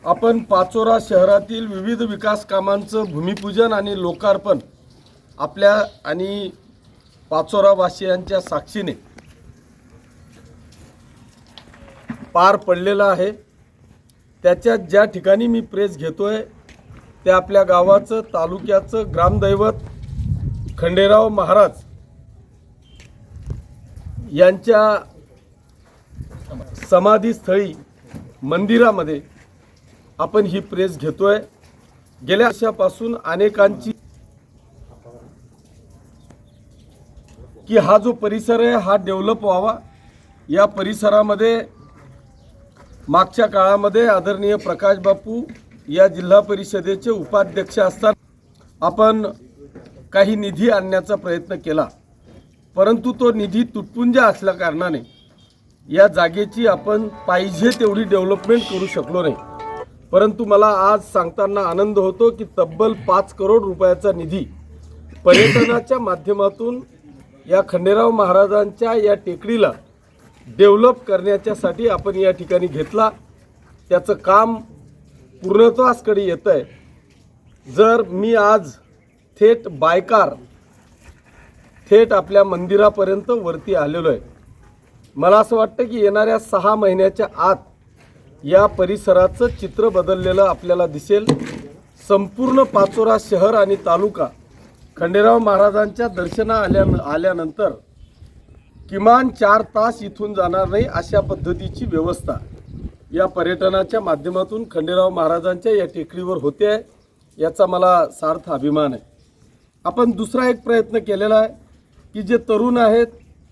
आपण पाचोरा शहरातील विविध विकास कामांचं भूमिपूजन आणि लोकार्पण आपल्या आणि पाचोरावासियांच्या साक्षीने पार पडलेलं आहे। त्याच्यात ज्या ठिकाणी मी प्रेस घेतोय ते आपल्या गावाचं तालुक्याचं ग्रामदैवत खंडेराव महाराज यांच्या समाधीस्थळी मंदिरामध्ये आपण ही प्रेस घेतोय। गेल्या वर्षापासून अनेकांची की हा जो परिसर आहे हा डेव्हलप व्हावा, या परिसरामध्ये मागच्या काळामध्ये आदरणीय प्रकाश बापू या जिल्हा परिषदेचे उपाध्यक्ष असताना आपण काही निधी आणण्याचा प्रयत्न केला, परंतु तो निधी तुटपुंजा असल्या कारणाने या जागेची आपण पाहिजे तेवढी डेव्हलपमेंट करू शकलो नाही। परंतु मला आज सांगताना आनंद होतो की तब्बल 5 करोड रुपयाचा निधी पर्यटनाच्या माध्यमातून या खंडेराव महाराजांच्या या टेकडीला डेव्हलप करण्यासाठी आपण या ठिकाणी घेतला। त्याचं काम पूर्णत्वासकडे येत आहे। जर मी आज थेट बायकार थेट आपल्या मंदिरापर्यंत वरती आलेलो आहे, मला असं वाटतं की येणाऱ्या 6 महिन्याच्या आत या परिसराचं चित्र बदललेलं आपल्याला दिसेल। संपूर्ण पाचोरा शहर आणि तालुका खंडेराव महाराजांच्या आल्यानंतर किमान 4 तास इथून जाणार नाही अशा पद्धतीची व्यवस्था या पर्यटनाच्या माध्यमातून खंडेराव महाराजांच्या या टेकडीवर होते आहे, याचा मला सार्थ अभिमान आहे। आपण दुसरा एक प्रयत्न केलेला आहे की जे तरुण आहेत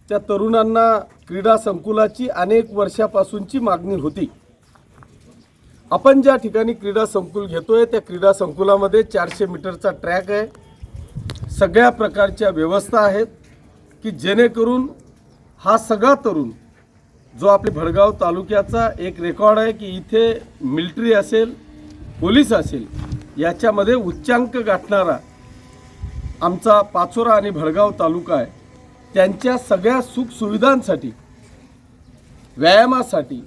त्या तरुणांना क्रीडा संकुलाची अनेक वर्षापासूनची मागणी होती। आपण ज्या ठिकाणी क्रीडा संकुल घेतोय त्या क्रीडा संकुलामध्ये 400 मीटरचा ट्रॅक आहे, सगळ्या प्रकारच्या व्यवस्था आहेत की जेणेकरून हा सगळा तरुण जो आपले भडगाव तालुक्याचा एक रेकॉर्ड आहे की इथे मिलिटरी असेल, पोलीस असेल, याच्यामध्ये उच्चांक गाठणारा आमचा पाचोरा आणि भडगाव तालुका आहे। त्यांच्या सगळ्या सुखसुविधांसाठी, व्यायामासाठी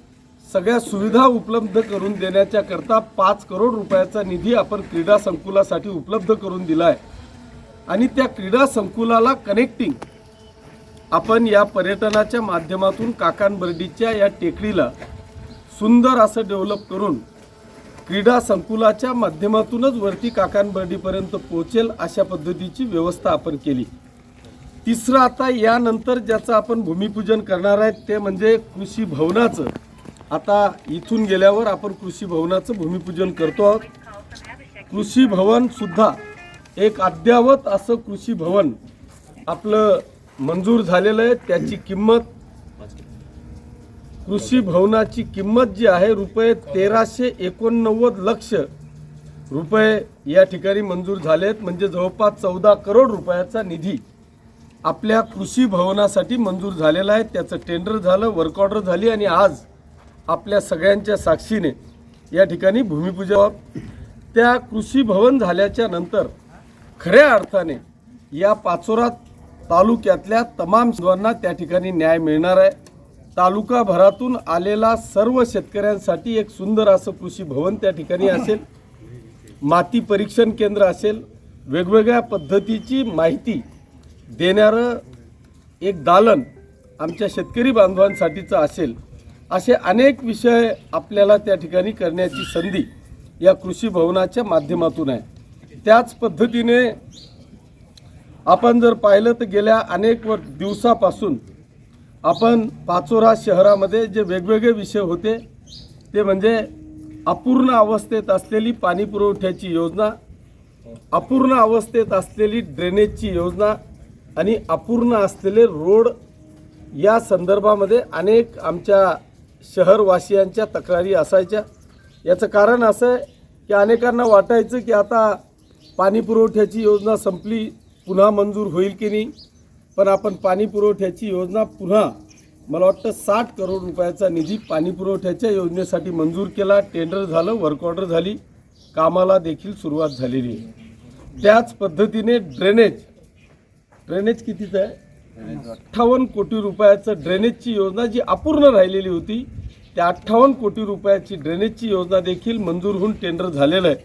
सगळ्या सुविधा उपलब्ध करून देण्याच्या करता 5 करोड रुपयाचा निधी आपण क्रीडा संकुलासाठी उपलब्ध करून दिला आहे। आणि त्या क्रीडा संकुलाला कनेक्टिंग आपण या पर्यटनाच्या माध्यमातून काकांबर्डीच्या या टेकडीला सुंदर असं डेव्हलप करून क्रीडा संकुलाच्या माध्यमातूनच वरती काकांबर्डीपर्यंत पोहोचेल अशा पद्धतीची व्यवस्था आपण केली। तिसरं आता यानंतर ज्याचं आपण भूमिपूजन करणार आहे ते म्हणजे कृषी भवनाचं। आता इथून गेल्यावर आपण कृषी भवनाचं भूमिपूजन करतो आहोत। कृषी भवन सुद्धा एक अद्यावत असं कृषी भवन आपलं मंजूर झालेलं आहे। त्याची किंमत, कृषी भवनाची किंमत जी आहे रुपये 1389 लक्ष रुपये या ठिकाणी मंजूर झालेत, म्हणजे जवळपास 14 करोड रुपयाचा निधी आपल्या कृषी भवनासाठी मंजूर झालेला आहे। त्याचं टेंडर झालं, वर्क ऑर्डर झाली आणि आज आपल्या सगळ्यांच्या साक्षीने या ठिकाणी भूमिपूजन। त्या कृषी भवन झाल्याच्या नंतर खऱ्या अर्थाने या पाचोरा तालुक्यातल्या तमाम सर्वांना त्या ठिकाणी न्याय मिळणार आहे। तालुकाभरातून आलेला सर्व शेतकऱ्यांसाठी एक सुंदर असं कृषी भवन त्या ठिकाणी असेल, माती परीक्षण केंद्र असेल, वेगवेगळ्या पद्धतीची माहिती देणारं एक दालन आमच्या शेतकरी बांधवांसाठीचं असेल। असे अनेक विषय आपल्याला त्या ठिकाणी करण्याची संधी या कृषी भवनाच्या माध्यमातून आहे। त्याच पद्धतीने आपण जर पाहिलं तर गेल्या अनेक दिवसापासून आपण पाचोरा शहरामध्ये जे वेगवेगळे विषय होते ते म्हणजे अपूर्ण अवस्थेत असलेली पाणी पुरवठ्याची योजना, अपूर्ण अवस्थेत असलेली ड्रेनेजची योजना आणि अपूर्ण असलेले रोड, या संदर्भामध्ये अनेक आमच्या शहरवासियांच्या तक्रारी असायच्या। याचं कारण असं आहे की अनेकांना वाटायचं की आता पाणी पुरवठ्याची योजना संपली, पुन्हा मंजूर होईल की नाही। पण आपण पाणी पुरवठ्याची योजना पुन्हा, मला वाटतं 60 करोड रुपयाचा निधी पाणी पुरवठ्याच्या योजनेसाठी मंजूर केला, टेंडर झालं, वर्क ऑर्डर झाली, कामाला देखील सुरुवात झालेली आहे। त्याच पद्धतीने ड्रेनेज कितीचं आहे, 58 कोटी रुपयाचं ड्रेनेजची योजना जी अपूर्ण राहिलेली होती त्या 58 कोटी रुपयाची ड्रेनेजची योजना देखील मंजूर होऊन टेंडर झालेलं आहे.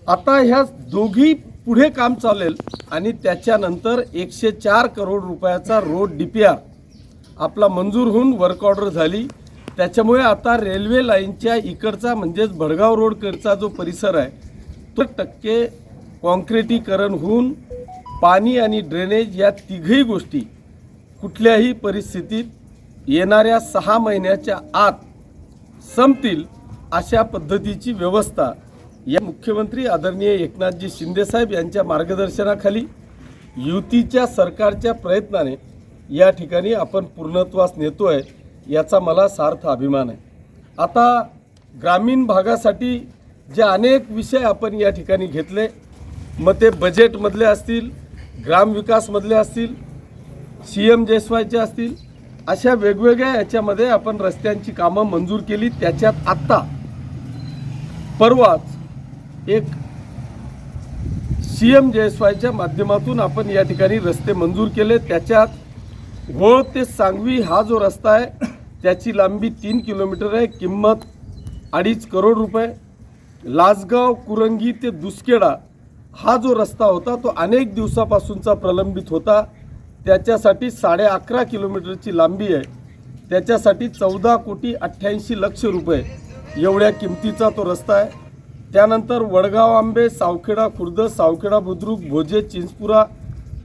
आता ह्या दोघी पुढे काम चालेल आणि त्याच्यानंतर 104 करोड रुपयाचा रोड DPR आपला मंजूर होऊन वर्क ऑर्डर झाली. त्याच्यामुळे आता रेल्वे लाईनच्या इकडचा म्हणजेच भडगाव रोडकडचा जो परिसर आहे तो 100% कॉन्क्रिटीकरण होऊन पाणी आणि ड्रेनेज या तिघही गोष्टी कुठल्याही परिस्थितीत येणाऱ्या 6 महिन्याच्या आत संपतील अशा पद्धतीची व्यवस्था या मुख्यमंत्री आदरणीय एकनाथजी शिंदेसाहेब यांच्या मार्गदर्शनाखाली युतीच्या सरकारच्या प्रयत्नाने या ठिकाणी आपण पूर्णत्वास नेतोय, याचा मला सार्थ अभिमान आहे. आता ग्रामीण भागासाठी जे अनेक विषय आपण या ठिकाणी घेतले, मग ते बजेटमधले असतील, ग्रामविकासमधले असतील, CMJSYचे असतील, अशा वेगवेगळ्या याच्यामध्ये आपण रस्त्यांची कामं मंजूर केली. त्याच्यात आत्ता परवाच एक CMJSYच्या माध्यमातून आपण या ठिकाणी रस्ते मंजूर केले. त्याच्यात घोळ ते सांगवी हा जो रस्ता आहे त्याची लांबी 3 किलोमीटर आहे, किंमत 2.5 करोड रुपये. लासगाव कुरंगी ते दुसकेडा हा जो रस्ता होता तो अनेक दिवसापासूनचा प्रलंबित होता. त्याच्यासाठी 11.5 किलोमीटरची लांबी आहे. त्याच्यासाठी 14,88,00,000 रुपये एवढ्या किमतीचा तो रस्ता आहे. त्यानंतर वडगाव आंबे, सावखेडा खुर्द, सावखेडा बुद्रुक, भोजे, चिंचपुरा,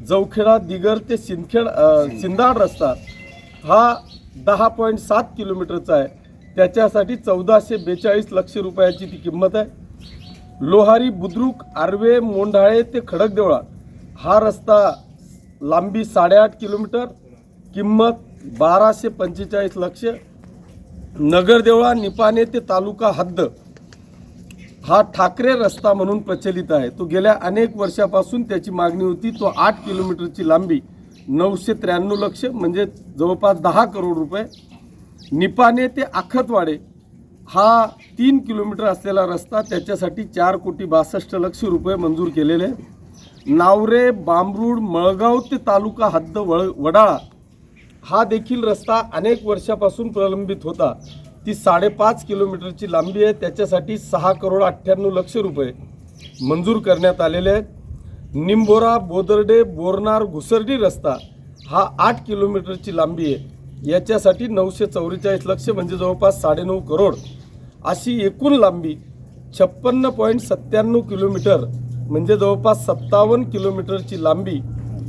जवखेडा, दिगर ते सिंदाड रस्ता हा 10.7 किलोमीटरचा आहे. त्याच्यासाठी 1442 रुपयाची ती किंमत आहे. लोहारी बुद्रुक, आर्वे, मोंढाळे ते खडकदेवळा हा रस्ता लांबी 8.5 किलोमीटर, किंमत 1245 नगरदेवळा निपाणे ते तालुका हद्द हा ठाकरे रस्ता म्हणून प्रचलित आहे. तो गेल्या अनेक वर्षापासून त्याची मागणी होती. तो 8 किलोमीटरची लांबी 993 म्हणजे जवळपास 10 करोड रुपये. निपाणे ते आखतवाडे हा 3 किलोमीटर असलेला रस्ता, त्याच्यासाठी 4,62,00,000 रुपये मंजूर केलेले. नावरे, बांबरूड, मळगाव ते तालुका हद्द वडाळा हा देखील रस्ता अनेक वर्षापासून प्रलंबित होता. ती 5.5 किलोमीटरची लांबी आहे. त्याच्यासाठी 6,98,00,000 रुपये मंजूर करण्यात आलेले आहेत. निंबोरा, बोदर्डे, बोरनार, घुसर्डी रस्ता हा 8 किलोमीटरची लांबी आहे. याच्यासाठी 944 म्हणजे जवळपास 9.5 करोड. अशी एकूण लांबी 56.97 किलोमीटर म्हणजे जवळपास 57 किलोमीटरची लांबी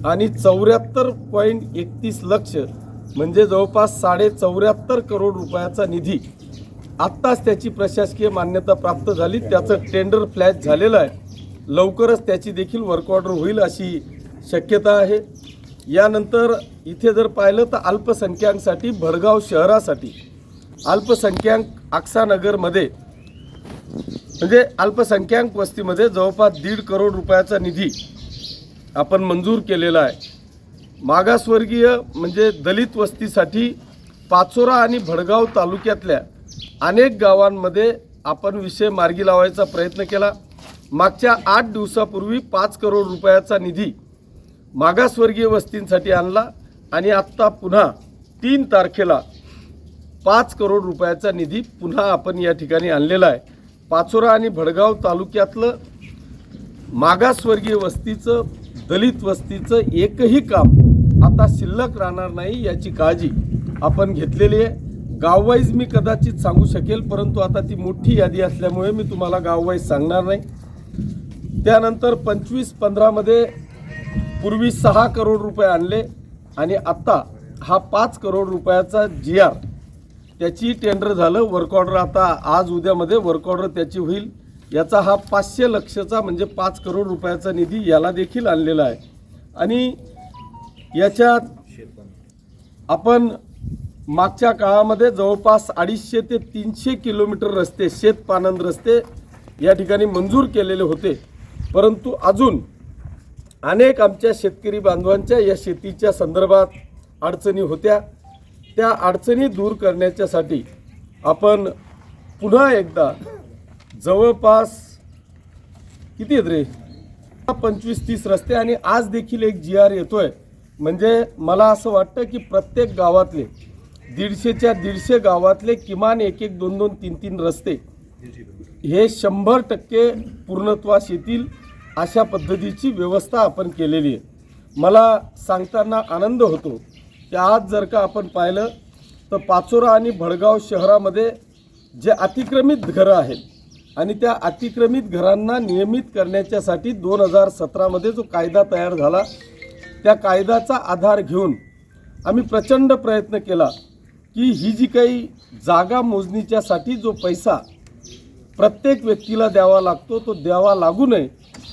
आणि 74.31 लक्ष म्हणजे जवळपास 74.5 करोड रुपयाचा निधी आत्ताच त्याची प्रशासकीय मान्यता प्राप्त झाली. त्याचं टेंडर फ्लॅश झालेलं आहे. लवकरच त्याची देखील वर्क ऑर्डर होईल अशी शक्यता आहे. यानंतर इथे जर पाहिलं तर अल्पसंख्याकांसाठी भडगाव शहरासाठी अल्पसंख्याक आक्सानगरमध्ये म्हणजे अल्पसंख्याक वस्तीमध्ये जवळपास 1.5 करोड रुपयाचा निधी आपण मंजूर केलेला आहे. मागासवर्गीय म्हणजे दलित वस्तीसाठी पाचोरा आणि भडगाव तालुक्यातल्या अनेक गावांमध्ये आपण विषय मार्गी लावायचा प्रयत्न केला. मागच्या 8 दिवसापूर्वी 5 करोड रुपयाचा निधी मागासवर्गीय वस्तींसाठी आणला आणि आत्ता पुन्हा 3 तारखेला 5 करोड रुपयाचा निधी पुन्हा आपण या ठिकाणी आणलेला आहे. पाचोरा आणि भडगाव तालुक्यातलं मागासवर्गीय वस्तीचं, दलित वस्तीचं एकही काम आता शिल्लक राहणार नाही याची काळजी आपण घेतलेली आहे. गाववाईज मी कदाचित सांगू शकेल, परंतु आता ती मोठी यादी असल्यामुळे मी तुम्हाला गाववाईज सांगणार नाही. त्यानंतर 25-15 मध्ये पूर्वी 6 करोड रुपये आणले आणि आता हा 5 करोड रुपयाचा GR त्याची टेंडर झालं. वर्क ऑर्डर आता आज उद्यामध्ये वर्क ऑर्डर त्याची होईल. याचा हा 500 लक्षचा म्हणजे 5 करोड रुपयाचा निधी याला देखील आणलेला आहे. आणि याच्यात आपण मागच्या काळामध्ये जवळपास 250 ते 300 किलोमीटर रस्ते, शेतपानंद रस्ते या ठिकाणी मंजूर केलेले होते. परंतु अजून अनेक आमच्या शेतकरी बांधवांच्या या शेतीच्या संदर्भात अडचणी होत्या. त्या अडचणी दूर करण्याच्यासाठी आपण पुन्हा एकदा जवळपास किती आहेत रे 25-30 रस्ते आणि आज देखील एक GR येतोय. म्हणजे मला असं वाटतं की प्रत्येक गावातले 150च्या 150 गावातले किमान 1-1, 2-2, 3-3 रस्ते हे 100% पूर्णत्वास येतील अशा पद्धतीची व्यवस्था आपण केलेली आहे। मला सांगताना आनंद होतो की आज जर का आपण पाहिलं तर पाचोरा आणि भडगाव शहरामध्ये जे अतिक्रमित घरं आहेत आणि त्या अतिक्रमित घरांना नियमित करण्याच्यासाठी 2017मध्ये जो कायदा तयार झाला त्या कायद्याचा आधार घेऊन आम्ही प्रचंड प्रयत्न केला की ही जी काही जागा मोजणीच्यासाठी जो पैसा प्रत्येक व्यक्तीला द्यावा लागतो तो द्यावा लागू नये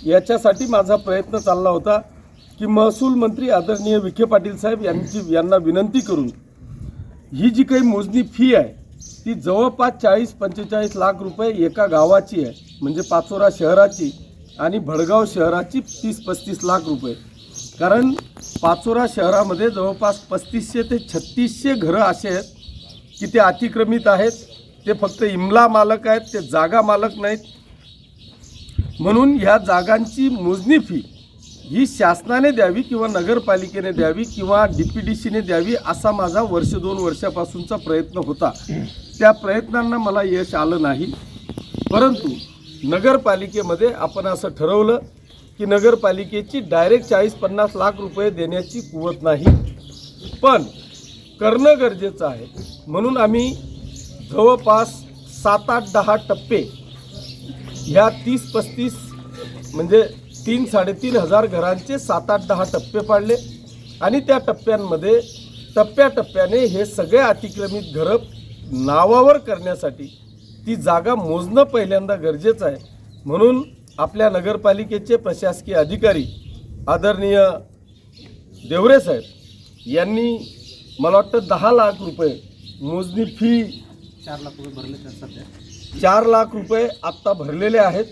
याच्यासाठी माझा प्रयत्न चालला होता की महसूल मंत्री आदरणीय विखे पाटील साहेब यांना विनंती करून ही जी काही मोजणी फी आहे ती जवळपास 40-45 लाख रुपये एका गावाची आहे, म्हणजे पाचोरा शहराची आणि भडगाव शहराची 30-35 लाख रुपये। कारण पाचोरा शहरामध्ये जवळपास 3500 ते 3600 घरं असे आहेत की ते अतिक्रमित आहेत, ते फक्त इमला मालक आहेत, ते जागा मालक नाहीत। म्हणून ह्या जागांची मोजणी फी ही शासनाने द्यावी किंवा नगरपालिकेने द्यावी किंवा DPDCने द्यावी असा माझा 1-2 वर्षापासूनचा प्रयत्न होता। त्या प्रयत्नांना मला यश आलं नाही, परंतु नगरपालिकेमध्ये आपण असं ठरवलं की नगरपालिकेची डायरेक्ट 40-50 लाख रुपये देण्याची कुवत नाही, पण करणं गरजेचं आहे। म्हणून आम्ही जवळपास 7-8-10 टप्पे ह्या 30-35 म्हणजे 3-3.5 हजार घरांचे 7-8-10 टप्पे पाडले आणि त्या टप्प्यांमध्ये टप्प्याटप्प्याने हे सगळे अतिक्रमित घरं नावावर करण्यासाठी ती जागा मोजणं पहिल्यांदा गरजेचं आहे। म्हणून आपल्या नगरपालिकेचे प्रशासकीय अधिकारी आदरणीय देवरे साहेब यांनी मला वाटतं 10 लाख रुपये मोजणी फी 4 लाख रुपये भरले सध्या 4 लाख रुपये आत्ता भरलेले आहेत।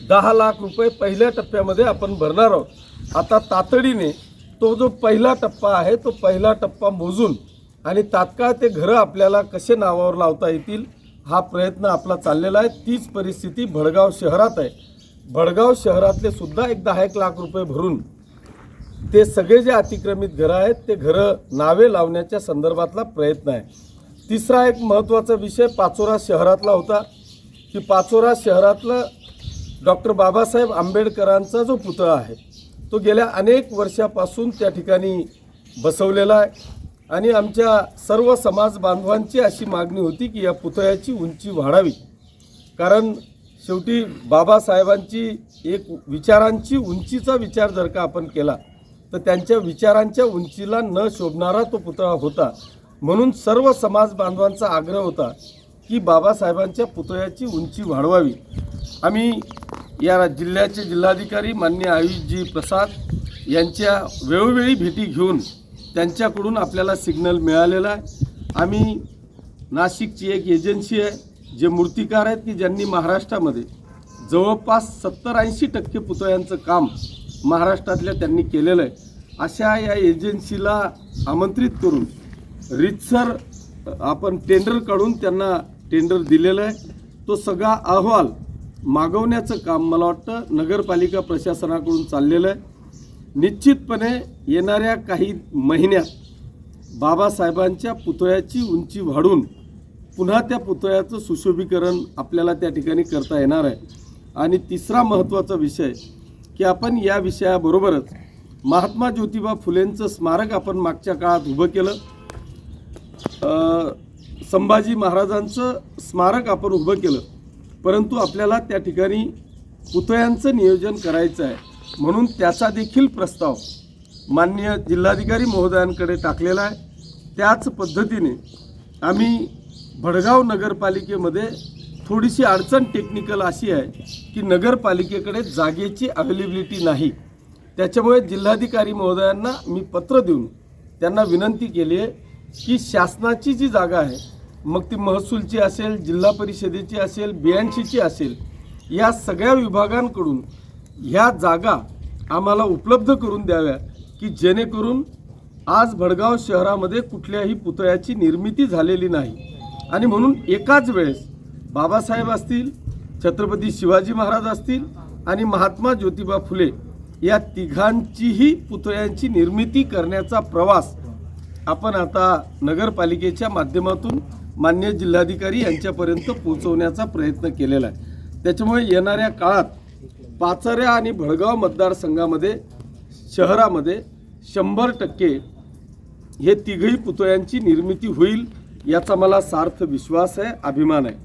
10 लाख रुपये पहिल्या टप्प्यामध्ये आपण भरणार आहोत। आता तातडीने तो जो पहिला टप्पा आहे तो पहिला टप्पा मोजून आणि तात्काळ ते घरं आपल्याला कसे नावावर लावता येतील हा प्रयत्न आपला चाललेला आहे। तीच परिस्थिती भडगाव शहरात आहे। भडगाव शहरातले सुद्धा एक 10 लाख रुपये भरून ते सगळे जे अतिक्रमित घरं आहेत ते घरं नावे लावण्याच्या संदर्भातला प्रयत्न आहे। तिसरा एक महत्त्वाचा विषय पाचोरा शहरातला होता की पाचोरा शहरातलं डॉक्टर बाबासाहेब आंबेडकरांचा जो पुतळा आहे तो गेल्या अनेक वर्षापासून त्या ठिकाणी बसवलेला आहे आणि आमच्या सर्व समाज बांधवांची अशी मागणी होती की या पुतळ्याची उंची वाढावी। कारण शेवटी बाबासाहेबांची एक विचारांची उंचीचा विचार जर का आपण केला तर त्यांच्या विचारांच्या उंचीला न शोभणारा तो पुतळा होता। म्हणून सर्व समाज बांधवांचा आग्रह होता की बाबासाहेबांच्या पुतळ्याची उंची वाढवावी। आम्ही या जिल्ह्याचे जिल्हाधिकारी माननीय आयुषजी प्रसाद यांच्या वेळोवेळी भेटी घेऊन त्यांच्याकडून आपल्याला सिग्नल मिळालेला आहे। आम्ही नाशिकची एक एजन्सी आहे जे मूर्तिकार आहेत की ज्यांनी महाराष्ट्रामध्ये जवळपास 70-80% पुतळ्यांचं काम महाराष्ट्रातल्या त्यांनी केलेलं आहे। अशा या एजन्सीला आमंत्रित करून रीतसर आपण टेंडर काढून त्यांना टेंडर दिलेलं आहे। तो सगळा अहवाल मागवण्याचं काम मला वाटतं नगरपालिका प्रशासनाकडून चाललेलं आहे। निश्चितपणे येणाऱ्या काही महिन्यात बाबासाहेबांच्या पुतळ्याची उंची वाढून पुन्हा त्या पुतळ्याचं सुशोभीकरण आपल्याला त्या ठिकाणी करता येणार आहे। आणि तिसरा महत्त्वाचा विषय की आपण या विषयाबरोबरच महात्मा ज्योतिबा फुलेंचं स्मारक आपण मागच्या काळात उभं केलं, संभाजी महाराजांचं स्मारक आपण उभं केलं, परंतु आपल्याला त्या ठिकाणी पुतळ्यांचं नियोजन करायचं आहे। म्हणून त्याचा देखील प्रस्ताव माननीय जिल्हाधिकारी महोदयांकडे टाकलेला आहे। त्याच पद्धतीने आम्ही भडगाव नगरपालिकेमध्ये थोडीशी अडचण टेक्निकल अशी आहे की नगरपालिकेकडे जागेची अवेलेबिलिटी नाही। त्याच्यामुळे जिल्हाधिकारी महोदयांना मी पत्र देऊन त्यांना विनंती केली आहे की शासनाची जी जागा आहे मग ती महसूलची असेल, जिल्हा परिषदेची असेल, BNCची असेल, या सगळ्या विभागांकडून ह्या जागा आम्हाला उपलब्ध करून द्याव्या की जेणेकरून आज भडगाव शहरामध्ये कुठल्याही पुतळ्याची निर्मिती झालेली नाही आणि म्हणून एकाच वेळेस बाबासाहेब असतील, छत्रपती शिवाजी महाराज असतील आणि महात्मा ज्योतिबा फुले या तिघांचीही पुतळ्यांची निर्मिती करण्याचा प्रवास आपण आता नगरपालिकेच्या माध्यमातून मान्य जिल्हाधिकारी यांच्यापर्यंत पोहोचवण्याचा प्रयत्न केलेला आहे। त्याच्यामुळे येणाऱ्या काळात पाचोरा आणि भडगाव मतदारसंघामध्ये शहरामध्ये 100% हे तिघही पुतळ्यांची निर्मिती होईल याचा मला सार्थ विश्वास आहे, अभिमान आहे।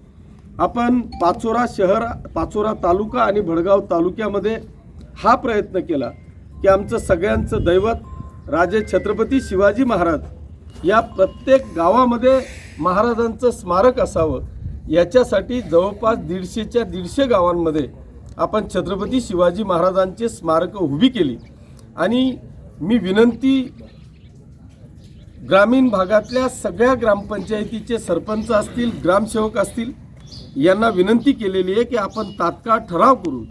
आपण पाचोरा शहर, पाचोरा तालुका आणि भडगाव तालुक्यामध्ये हा प्रयत्न केला की आमचं सगळ्यांचं दैवत राजे छत्रपती शिवाजी महाराज या प्रत्येक गावामध्ये महाराजांचं स्मारक असावं, याच्यासाठी जवळपास 150च्या 150 गावांमध्ये आपण छत्रपती शिवाजी महाराजांचे स्मारकं उभी केली। आणि मी विनंती ग्रामीण भागातल्या सगळ्या ग्रामपंचायतीचे सरपंच असतील, ग्रामसेवक असतील, यांना विनंती केलेली आहे की आपण तात्काळ ठराव करू,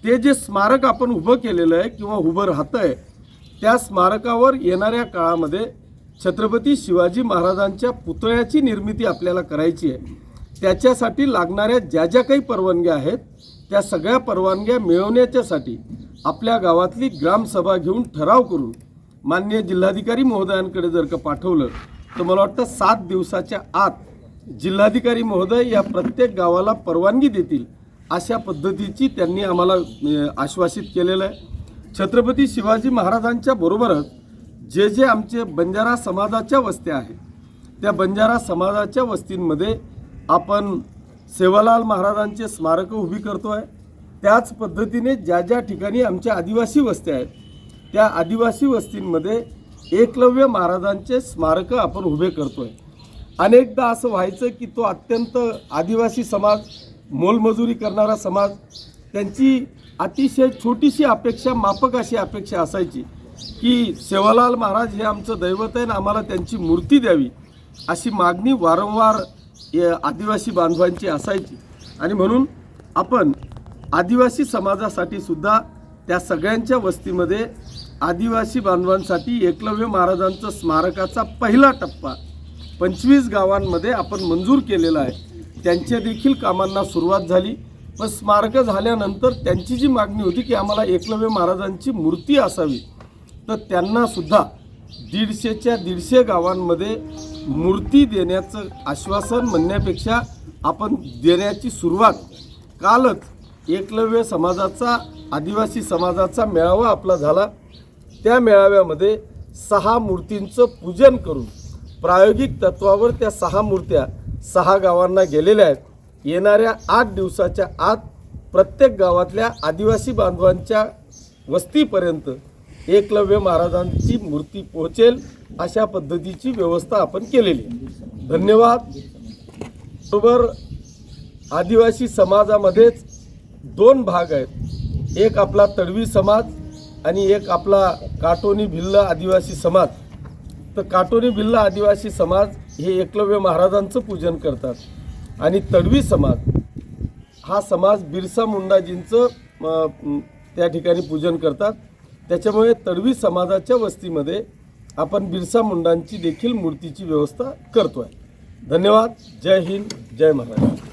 ते जे स्मारक आपण उभं केलेलं आहे किंवा उभं राहतं आहे त्या स्मारकावर येणाऱ्या काळामध्ये छत्रपती शिवाजी महाराजांच्या पुतळ्याची निर्मिती आपल्याला करायची आहे। त्याच्यासाठी लागणाऱ्या ज्या ज्या काही परवानग्या आहेत त्या सगळ्या परवानग्या मिळवण्याच्यासाठी आपल्या गावातली ग्रामसभा घेऊन ठराव करून माननीय जिल्हाधिकारी महोदयांकडे जर का पाठवलं तर मला वाटतं 7 दिवसाच्या आत जिल्हाधिकारी महोदय या प्रत्येक गावाला परवानगी देतील अशा पद्धतीची त्यांनी आम्हाला आश्वासित केलेलं आहे। छत्रपती शिवाजी महाराजांच्या बरोबरच जे जे आमचे बंजारा समाजाच्या वस्त्या आहेत त्या बंजारा समाजाच्या वस्तींमध्ये आपण सेवालाल महाराजांचे स्मारक उभी करतोय। त्याच पद्धतीने ज्या ज्या ठिकाणी आमच्या आदिवासी वस्त्या आहेत त्या आदिवासी वस्तींमध्ये एकलव्य महाराजांचे स्मारक आपण उभे करतोय। अनेकदा असं व्हायचं की तो अत्यंत आदिवासी समाज, मोलमजुरी करणारा समाज, त्यांची अतिशय छोटीशी अपेक्षा, माफक अशी अपेक्षा असायची की सेवालाल महाराज हे आमचं दैवत आहे आणि आम्हाला त्यांची मूर्ती द्यावी, अशी मागणी वारंवार आदिवासी बांधवांची असायची। आणि म्हणून आपण आदिवासी समाजासाठी सुद्धा त्या सगळ्यांच्या वस्तीमध्ये आदिवासी बांधवांसाठी एकलव्य महाराजांचं स्मारकाचा पहिला टप्पा 25 गावांमध्ये आपण मंजूर केलेला आहे। त्यांच्या देखील कामांना सुरुवात झाली, पण स्मारक झाल्यानंतर त्यांची जी मागणी होती की आम्हाला एकलव्य महाराजांची मूर्ती असावी, तर त्यांना सुद्धा 150च्या 150 गावांमध्ये मूर्ती देण्याचं आश्वासन म्हणण्यापेक्षा आपण देण्याची सुरुवात कालच एकलव्य समाजाचा, आदिवासी समाजाचा मेळावा आपला झाला। त्या मेळाव्यामध्ये 6 मूर्तींचं पूजन करून प्रायोगिक तत्वावर त्या 6 मूर्त्या 6 गावांना गेलेल्या आहेत। येणाऱ्या 8 दिवसाच्या आत प्रत्येक गावातल्या आदिवासी बांधवांच्या वस्तीपर्यंत एकलव्य महाराजांची मूर्ती पोहोचेल अशा पद्धतीची व्यवस्था आपण केलेली आहे। धन्यवाद। बरोबर आदिवासी समाजामध्येच 2 भाग आहेत, एक आपला तडवी समाज आणि एक आपला काटोनी भिल्ल आदिवासी समाज। तर काटोनी भिल्ल आदिवासी समाज हे एकलव्य महाराजांचं पूजन करतात आणि तडवी समाज हा समाज बिरसा मुंडाजींचं त्या ठिकाणी पूजन करतात। त्याच्यामुळे तडवी समाजाच्या वस्तीमध्ये आपण बिरसा मुंडांची देखील मूर्तीची व्यवस्था करतोय। धन्यवाद। जय हिंद, जय महाराष्ट्र।